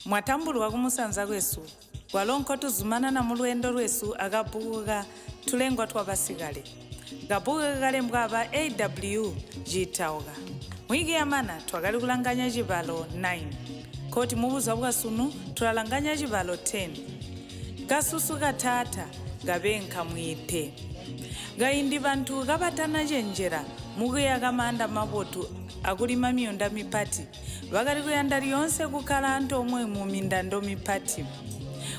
Mwatambulwa kumusanza kwesu walonko tuzumana na mulwendo lwesu akabuga tulengwa twabasigale gabuga kalembwa aba AW jitauga mwigi amana twagali kulanganya jibalo 9 koti mubuza bwasunu tulalanganya jibalo 10 gasusu gatata gabenka mwite gaindi bantu gabatana jenjera mugiya gamanda mabotu akulima miyonda mipati bakali kuyanda lyonse kukala ntomwe mu mindando mipati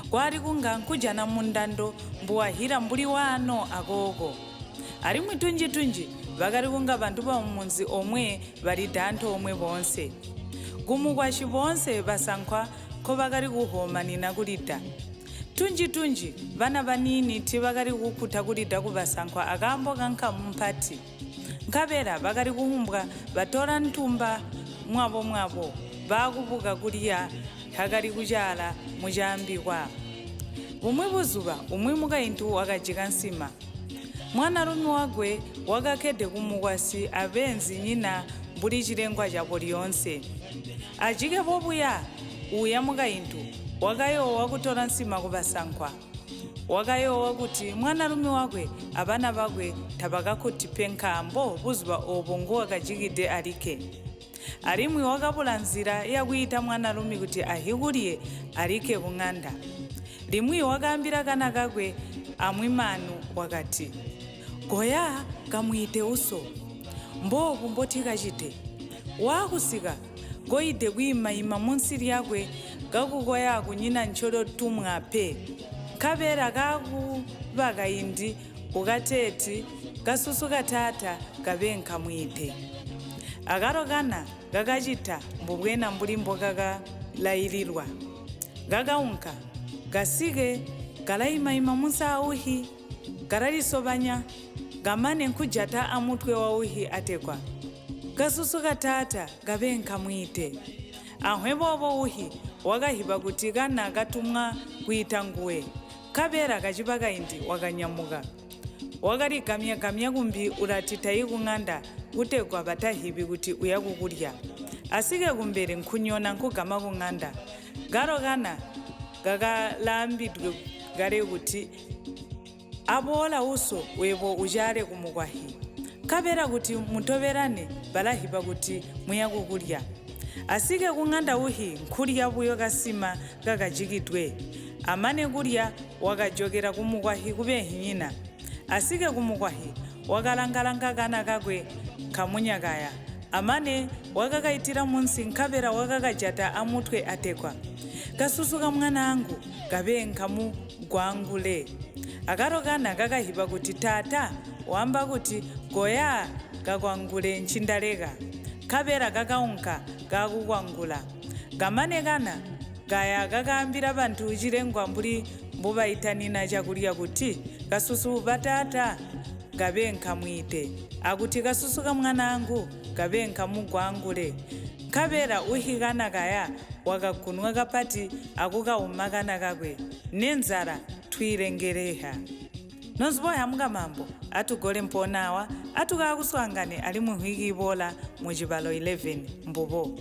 kwali kungankujana mundando mbuwahira mbuli wano agogo ari mwitunji bakali kunga bantu ba munzi omwe bali danto omwe bonse gumugwashi bonse basankwa ko bakali kuhomanina kulita tunji bana banini tibakali kukuta kulita kubasankwa akambo kanka mpati nkabera bakali kuhumbwa batora ntumba mwabo bakubuga kuliya hakali kujala mujambikwa umwe buzuba umwe mukaintu wakajika nsima mwana rumi wagwe wakakede kumugwasi abenzi nyina mbuli chilengwa chapo lyonse ajike bobuya uya mukaintu wakayowa kutora nsima kubasankwa wakayowa kuti mwana rumi wagwe abana bagwe tabakakuti penkambo buzuba obongo wakajikide alike arimwi wakapula nzira yakuita mwana rumi kuti ahikuliye alike kung'anda limwi wakambira kana kakwe amwimanu wakati goya kamwite uso mboku mbotika chite wakusika goide kuimaima munsiri yakwe gakugoya kunyina ncholo tumwape kabera kaku bakaindi ukateti gasusu katata gabenka mwite akarokana gakachita mbubwena mbulimbo kakalailirwa gakaunka gasike galaimaima munsa auhi galalisobanya gamane nkujata amutwe wa uhi atekwa gasusu katata gabenka mwite ahwebobo uhi wakahiba kuti kana gatumwa kuita nguwe kabera kachipakaindi wakanyamuka wakati kamya kumbi uratitayi kung'anda kutekwa batahibi kuti uyakukulya asike kumbere nkunyona nkugama kung'anda garokana gakalambidwe gare kuti abola uso webo ujare kumugwahi kabera kuti mutoberane balahiba kuti muyakukulya asike kung'anda uhi nkulya buyo kasima gakajikidwe amane kulya wakajogera kumugwahi kubehi nyina asike kumugwahi wakalangalanga kana kakwe kamunyakaya amane wakakaitira munsi nkabera wakakajata amutwe atekwa gasusuka mwana angu gabenka mu gwangule akarokana kakahiba kuti tata wamba kuti goya gakwangule nchindaleka kabera kakaunka gakukwangula gamane kana gaya kakambira bantu chilengwa mbuli mbubaitanina chakulya kuti gasusu batata gabenka mwite akuti gasusuka mwana angu gabenka mugwangule kabera uhikana kaya wakakunwa kapati akukaumakana kakwe nenzara twirengereha nozboya mukamambo atugole mponawa atukakuswangane ali muhiki ibola mujibalo 11 mbubo